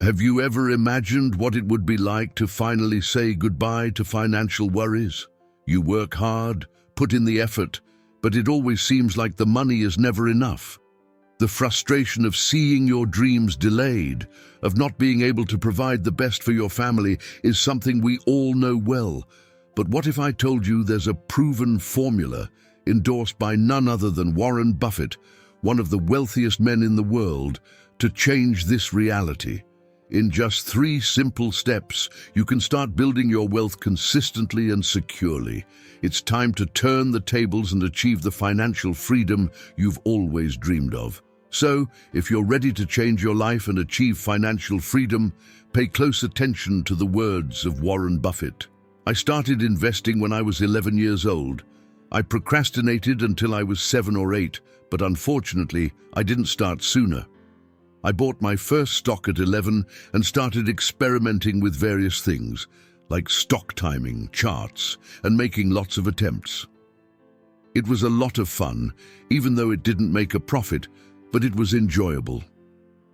Have you ever imagined what it would be like to finally say goodbye to financial worries? You work hard, put in the effort, but it always seems like the money is never enough. The frustration of seeing your dreams delayed, of not being able to provide the best for your family, is something we all know well. But what if I told you there's a proven formula endorsed by none other than Warren Buffett, one of the wealthiest men in the world, to change this reality? In just 3 simple steps, you can start building your wealth consistently and securely. It's time to turn the tables and achieve the financial freedom you've always dreamed of. So, if you're ready to change your life and achieve financial freedom, pay close attention to the words of Warren Buffett. I started investing when I was 11 years old. I procrastinated until I was 7 or 8, but unfortunately, I didn't start sooner. I bought my first stock at 11 and started experimenting with various things, like stock timing, charts, and making lots of attempts. It was a lot of fun, even though it didn't make a profit, but it was enjoyable.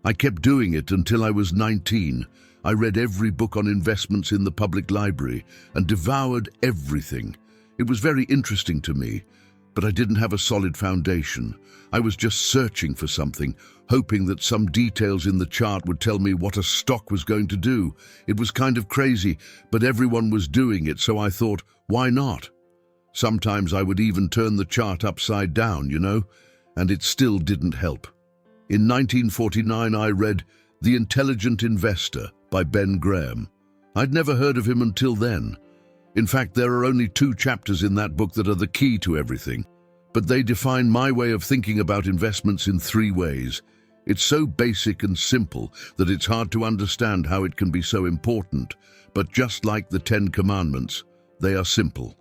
I kept doing it until I was 19. I read every book on investments in the public library and devoured everything. It was very interesting to me, but I didn't have a solid foundation. I was just searching for something, hoping that some details in the chart would tell me what a stock was going to do. It was kind of crazy, but everyone was doing it, so I thought, why not? Sometimes I would even turn the chart upside down, and it still didn't help. In 1949, I read The Intelligent Investor by Ben Graham. I'd never heard of him until then. In fact, there are only 2 chapters in that book that are the key to everything. But they define my way of thinking about investments in 3 ways. It's so basic and simple that it's hard to understand how it can be so important. But just like the 10 Commandments, they are simple.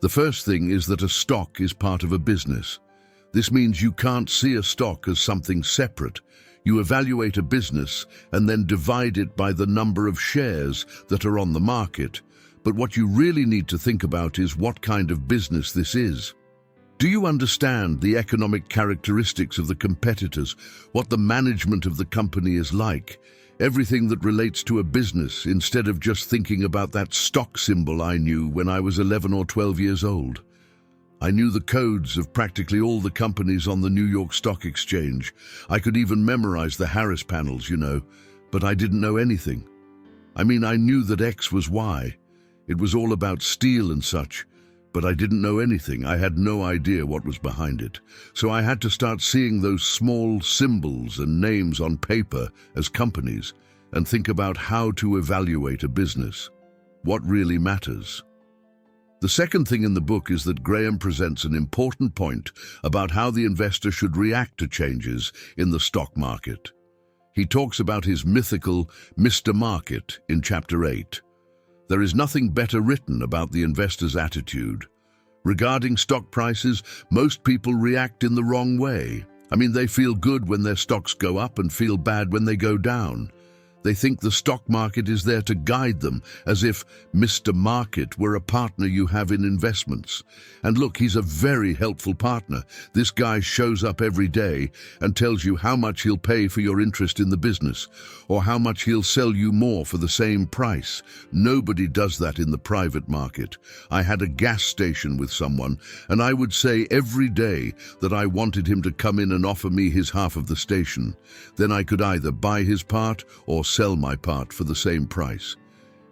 The first thing is that a stock is part of a business. This means you can't see a stock as something separate. You evaluate a business and then divide it by the number of shares that are on the market. But what you really need to think about is what kind of business this is. Do you understand the economic characteristics of the competitors, what the management of the company is like, everything that relates to a business, instead of just thinking about that stock symbol I knew when I was 11 or 12 years old? I knew the codes of practically all the companies on the New York Stock Exchange. I could even memorize the Harris panels, but I didn't know anything. I knew that X was Y. It was all about steel and such, but I didn't know anything. I had no idea what was behind it. So I had to start seeing those small symbols and names on paper as companies and think about how to evaluate a business. What really matters? The second thing in the book is that Graham presents an important point about how the investor should react to changes in the stock market. He talks about his mythical Mr. Market in Chapter 8. There is nothing better written about the investor's attitude. Regarding stock prices, most people react in the wrong way. They feel good when their stocks go up and feel bad when they go down. They think the stock market is there to guide them, as if Mr. Market were a partner you have in investments. And look, he's a very helpful partner. This guy shows up every day and tells you how much he'll pay for your interest in the business, or how much he'll sell you more for the same price. Nobody does that in the private market. I had a gas station with someone, and I would say every day that I wanted him to come in and offer me his half of the station. Then I could either buy his part or sell my part for the same price.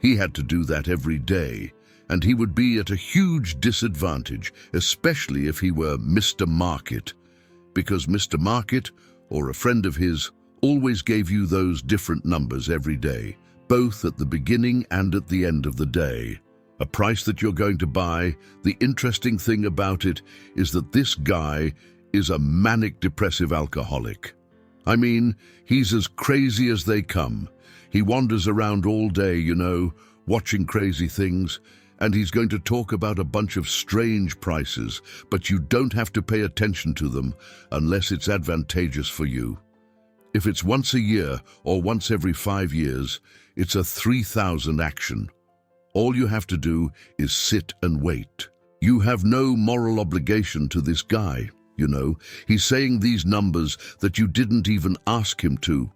He had to do that every day, and he would be at a huge disadvantage, especially if he were Mr. Market, because Mr. Market, or a friend of his, always gave you those different numbers every day, both at the beginning and at the end of the day. A price that you're going to buy. The interesting thing about it is that this guy is a manic depressive alcoholic. He's as crazy as they come. He wanders around all day, watching crazy things, and he's going to talk about a bunch of strange prices, but you don't have to pay attention to them unless it's advantageous for you. If it's once a year or once every 5 years, it's a 3,000 action. All you have to do is sit and wait. You have no moral obligation to this guy. He's saying these numbers that you didn't even ask him to,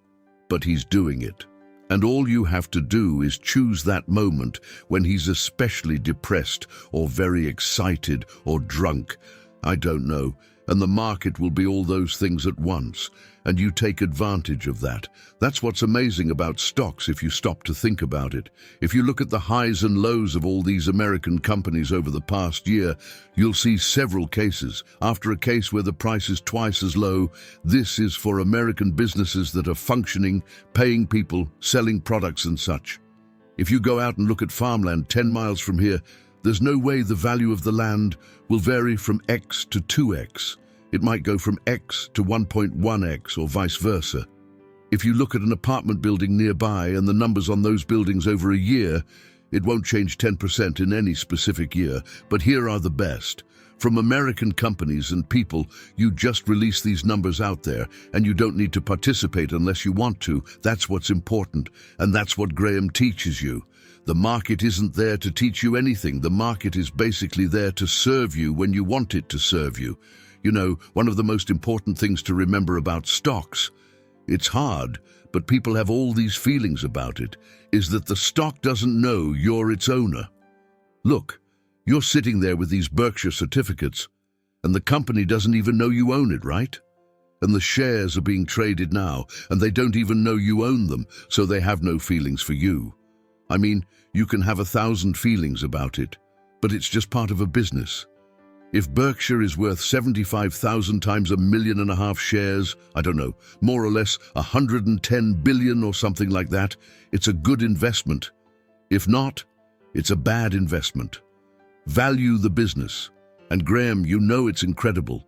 but he's doing it. And all you have to do is choose that moment when he's especially depressed or very excited or drunk. I don't know. And the market will be all those things at once. And you take advantage of that. That's what's amazing about stocks if you stop to think about it. If you look at the highs and lows of all these American companies over the past year, you'll see several cases. After a case where the price is twice as low, this is for American businesses that are functioning, paying people, selling products and such. If you go out and look at farmland 10 miles from here, there's no way the value of the land will vary from X to 2X. It might go from X to 1.1X or vice versa. If you look at an apartment building nearby and the numbers on those buildings over a year, it won't change 10% in any specific year, but here are the best. From American companies and people, you just release these numbers out there, and you don't need to participate unless you want to. That's what's important, and that's what Graham teaches you. The market isn't there to teach you anything. The market is basically there to serve you when you want it to serve you. You know, one of the most important things to remember about stocks, it's hard, but people have all these feelings about it, is that the stock doesn't know you're its owner. Look, you're sitting there with these Berkshire certificates, and the company doesn't even know you own it, right? And the shares are being traded now, and they don't even know you own them, so they have no feelings for you. I mean, you can have 1,000 feelings about it, but it's just part of a business. If Berkshire is worth 75,000 times 1.5 million shares, I don't know, more or less 110 billion or something like that, it's a good investment. If not, it's a bad investment. Value the business. And Graham, you know it's incredible.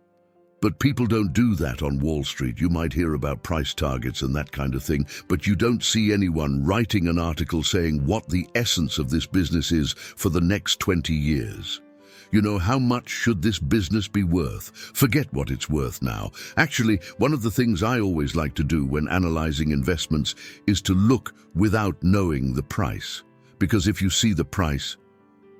But people don't do that on Wall Street. You might hear about price targets and that kind of thing, but you don't see anyone writing an article saying what the essence of this business is for the next 20 years. You know, how much should this business be worth? Forget what it's worth now. Actually, one of the things I always like to do when analyzing investments is to look without knowing the price. Because if you see the price,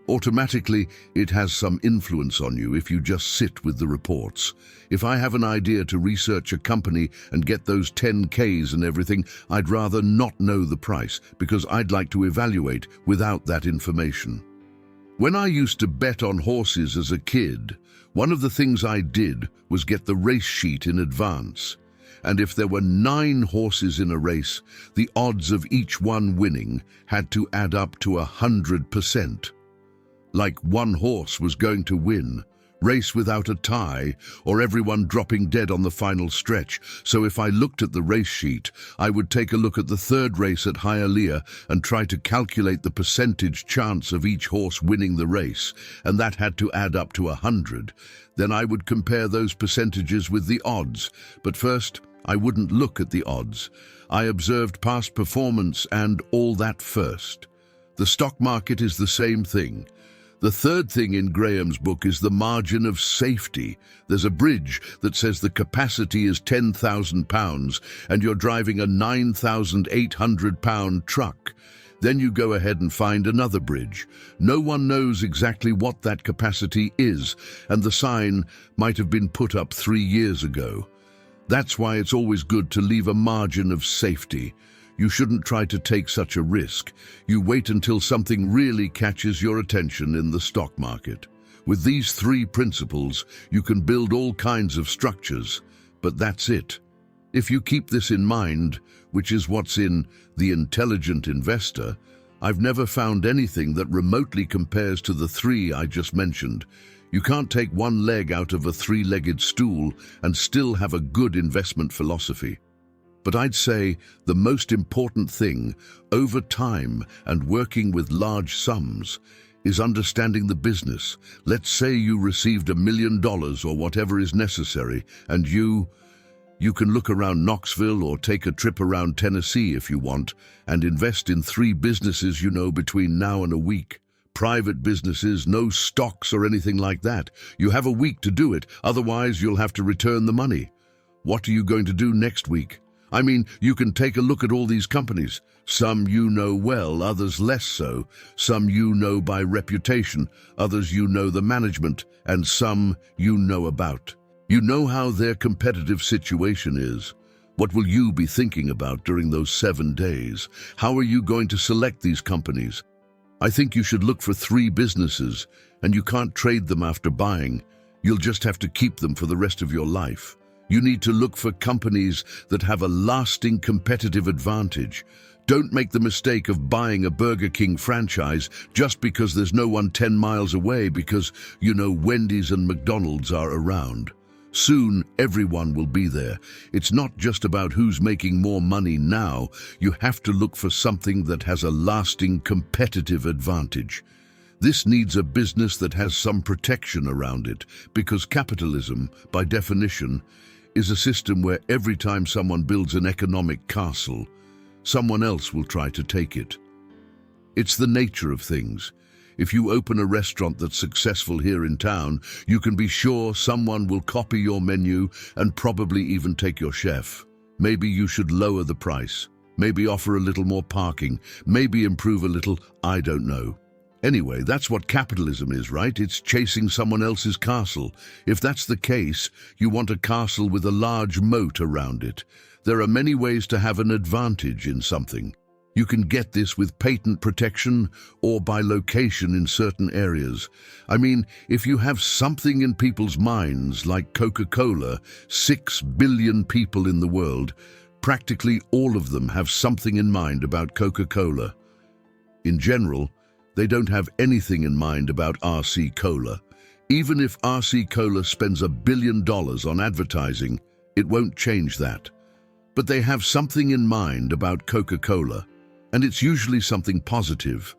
automatically it has some influence on you if you just sit with the reports. If I have an idea to research a company and get those 10Ks and everything, I'd rather not know the price because I'd like to evaluate without that information. When I used to bet on horses as a kid, one of the things I did was get the race sheet in advance. And if there were 9 horses in a race, the odds of each one winning had to add up to 100%. Like one horse was going to win, race without a tie, or everyone dropping dead on the final stretch. So if I looked at the race sheet, I would take a look at the third race at Hialeah and try to calculate the percentage chance of each horse winning the race, and that had to add up to 100. Then I would compare those percentages with the odds. But first, I wouldn't look at the odds. I observed past performance and all that first. The stock market is the same thing. The third thing in Graham's book is the margin of safety. There's a bridge that says the capacity is 10,000 pounds and you're driving a 9,800 pound truck. Then you go ahead and find another bridge. No one knows exactly what that capacity is, and the sign might have been put up 3 years ago. That's why it's always good to leave a margin of safety. You shouldn't try to take such a risk. You wait until something really catches your attention in the stock market. With these 3 principles, you can build all kinds of structures, but that's it. If you keep this in mind, which is what's in The Intelligent Investor, I've never found anything that remotely compares to the 3 I just mentioned. You can't take one leg out of a 3-legged stool and still have a good investment philosophy. But I'd say the most important thing, over time and working with large sums, is understanding the business. Let's say you received $1 million or whatever is necessary, and you can look around Knoxville or take a trip around Tennessee if you want, and invest in 3 businesses you know between now and a week. Private businesses, no stocks or anything like that. You have a week to do it, otherwise you'll have to return the money. What are you going to do next week? I mean, you can take a look at all these companies. Some you know well, others less so. Some you know by reputation, others you know the management, and some you know about. You know how their competitive situation is. What will you be thinking about during those 7 days? How are you going to select these companies? I think you should look for 3 businesses, and you can't trade them after buying. You'll just have to keep them for the rest of your life. You need to look for companies that have a lasting competitive advantage. Don't make the mistake of buying a Burger King franchise just because there's no one 10 miles away because, Wendy's and McDonald's are around. Soon, everyone will be there. It's not just about who's making more money now. You have to look for something that has a lasting competitive advantage. This needs a business that has some protection around it, because capitalism, by definition, is a system where every time someone builds an economic castle, someone else will try to take it. It's the nature of things. If you open a restaurant that's successful here in town, you can be sure someone will copy your menu and probably even take your chef. Maybe you should lower the price. Maybe offer a little more parking. Maybe improve a little, I don't know. Anyway, that's what capitalism is, right? It's chasing someone else's castle. If that's the case, you want a castle with a large moat around it. There are many ways to have an advantage in something. You can get this with patent protection or by location in certain areas. I mean, if you have something in people's minds like Coca-Cola, 6 billion people in the world, practically all of them have something in mind about Coca-Cola. In general, they don't have anything in mind about RC Cola. Even if RC Cola spends $1 billion on advertising, it won't change that. But they have something in mind about Coca-Cola, and it's usually something positive.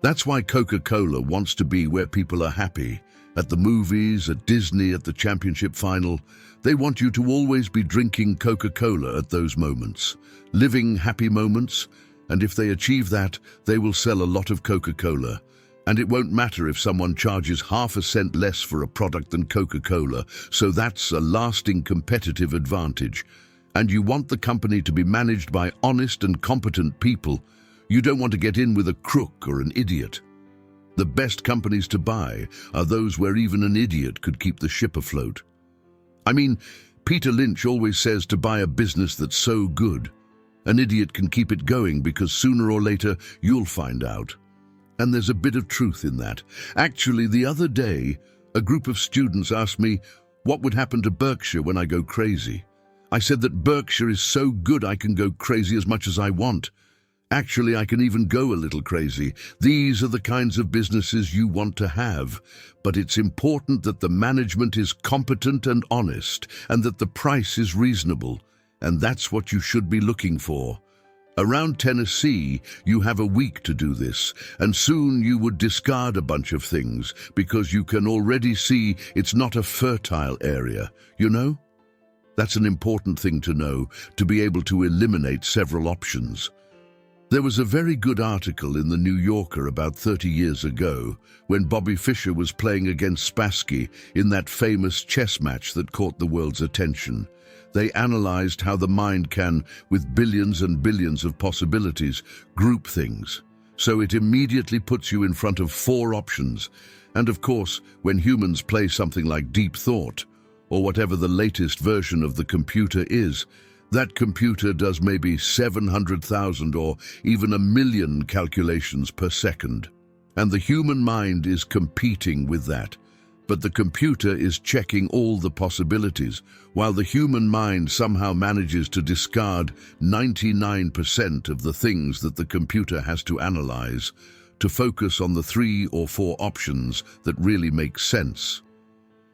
That's why Coca-Cola wants to be where people are happy. At the movies, at Disney, at the championship final, they want you to always be drinking Coca-Cola at those moments, living happy moments, and if they achieve that, they will sell a lot of Coca-Cola. And it won't matter if someone charges half a cent less for a product than Coca-Cola, so that's a lasting competitive advantage. And you want the company to be managed by honest and competent people. You don't want to get in with a crook or an idiot. The best companies to buy are those where even an idiot could keep the ship afloat. I mean, Peter Lynch always says to buy a business that's so good. An idiot can keep it going because sooner or later you'll find out. And there's a bit of truth in that. Actually, the other day, a group of students asked me, what would happen to Berkshire when I go crazy? I said that Berkshire is so good I can go crazy as much as I want. Actually, I can even go a little crazy. These are the kinds of businesses you want to have. But it's important that the management is competent and honest, and that the price is reasonable. And that's what you should be looking for. Around Tennessee, you have a week to do this, and soon you would discard a bunch of things, because you can already see it's not a fertile area, That's an important thing to know, to be able to eliminate several options. There was a very good article in the New Yorker about 30 years ago when Bobby Fischer was playing against Spassky in that famous chess match that caught the world's attention. They analyzed how the mind can, with billions and billions of possibilities, group things. So it immediately puts you in front of 4 options. And of course, when humans play something like deep thought, or whatever the latest version of the computer is, that computer does maybe 700,000 or even 1 million calculations per second. And the human mind is competing with that. But the computer is checking all the possibilities, while the human mind somehow manages to discard 99% of the things that the computer has to analyze, to focus on the 3 or 4 options that really make sense.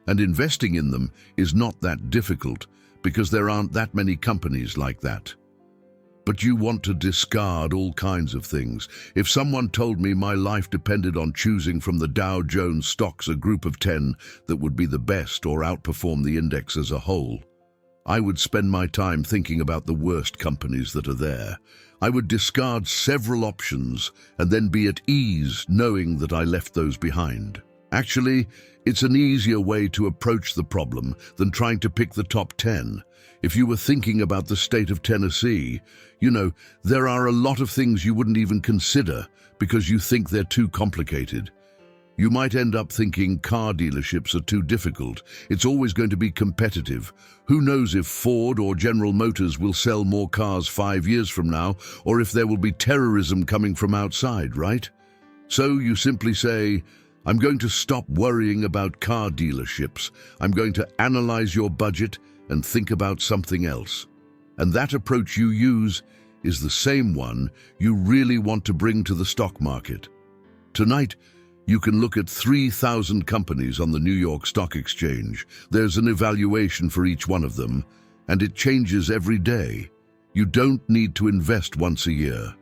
And investing in them is not that difficult, because there aren't that many companies like that. But you want to discard all kinds of things. If someone told me my life depended on choosing from the Dow Jones stocks a group of 10 that would be the best or outperform the index as a whole, I would spend my time thinking about the worst companies that are there. I would discard several options and then be at ease knowing that I left those behind. Actually, it's an easier way to approach the problem than trying to pick the top 10. If you were thinking about the state of Tennessee, there are a lot of things you wouldn't even consider because you think they're too complicated. You might end up thinking car dealerships are too difficult. It's always going to be competitive. Who knows if Ford or General Motors will sell more cars 5 years from now, or if there will be terrorism coming from outside, right? So you simply say, I'm going to stop worrying about car dealerships. I'm going to analyze your budget and think about something else. And that approach you use is the same one you really want to bring to the stock market. Tonight, you can look at 3,000 companies on the New York Stock Exchange. There's an evaluation for each one of them, and it changes every day. You don't need to invest once a year.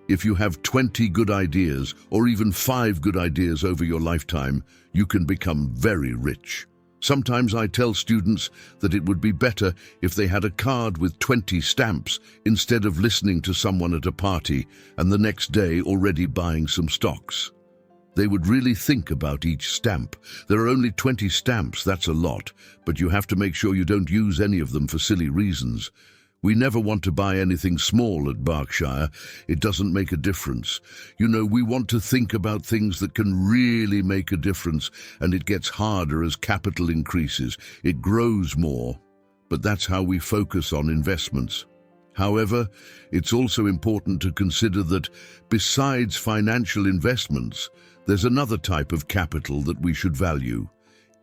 If you have 20 good ideas, or even 5 good ideas over your lifetime, you can become very rich. Sometimes I tell students that it would be better if they had a card with 20 stamps instead of listening to someone at a party and the next day already buying some stocks. They would really think about each stamp. There are only 20 stamps, that's a lot, but you have to make sure you don't use any of them for silly reasons. We never want to buy anything small at Berkshire. It doesn't make a difference. You know, we want to think about things that can really make a difference, and it gets harder as capital increases. It grows more, but that's how we focus on investments. However, it's also important to consider that besides financial investments, there's another type of capital that we should value: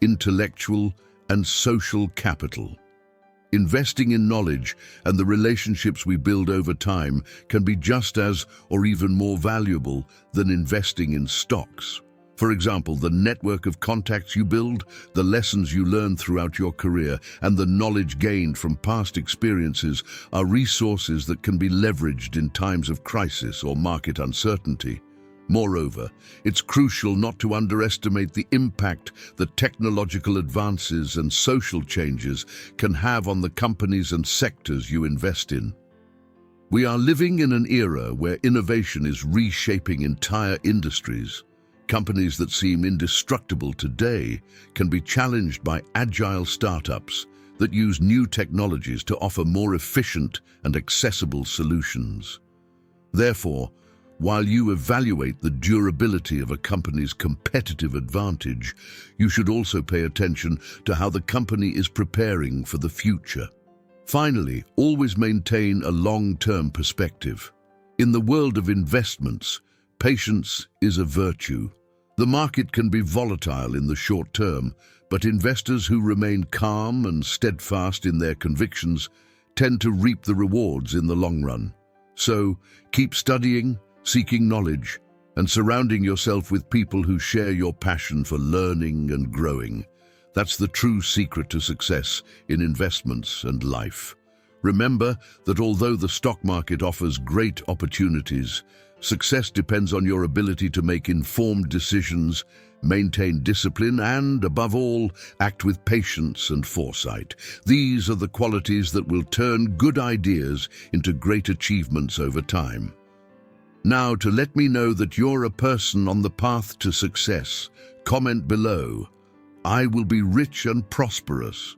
intellectual and social capital. Investing in knowledge and the relationships we build over time can be just as or even more valuable than investing in stocks. For example, the network of contacts you build, the lessons you learn throughout your career, and the knowledge gained from past experiences are resources that can be leveraged in times of crisis or market uncertainty. Moreover, it's crucial not to underestimate the impact that technological advances and social changes can have on the companies and sectors you invest in. We are living in an era where innovation is reshaping entire industries. Companies that seem indestructible today can be challenged by agile startups that use new technologies to offer more efficient and accessible solutions. Therefore, while you evaluate the durability of a company's competitive advantage, you should also pay attention to how the company is preparing for the future. Finally, always maintain a long-term perspective. In the world of investments, patience is a virtue. The market can be volatile in the short term, but investors who remain calm and steadfast in their convictions tend to reap the rewards in the long run. So, keep studying, seeking knowledge, and surrounding yourself with people who share your passion for learning and growing. That's the true secret to success in investments and life. Remember that although the stock market offers great opportunities, success depends on your ability to make informed decisions, maintain discipline, and, above all, act with patience and foresight. These are the qualities that will turn good ideas into great achievements over time. Now, to let me know that you're a person on the path to success, comment below, "I will be rich and prosperous."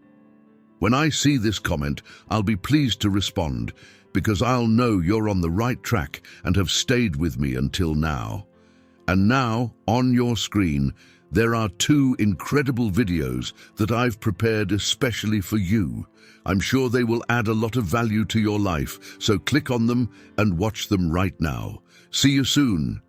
When I see this comment, I'll be pleased to respond, because I'll know you're on the right track and have stayed with me until now. And now, on your screen, there are 2 incredible videos that I've prepared especially for you. I'm sure they will add a lot of value to your life, so click on them and watch them right now. See you soon.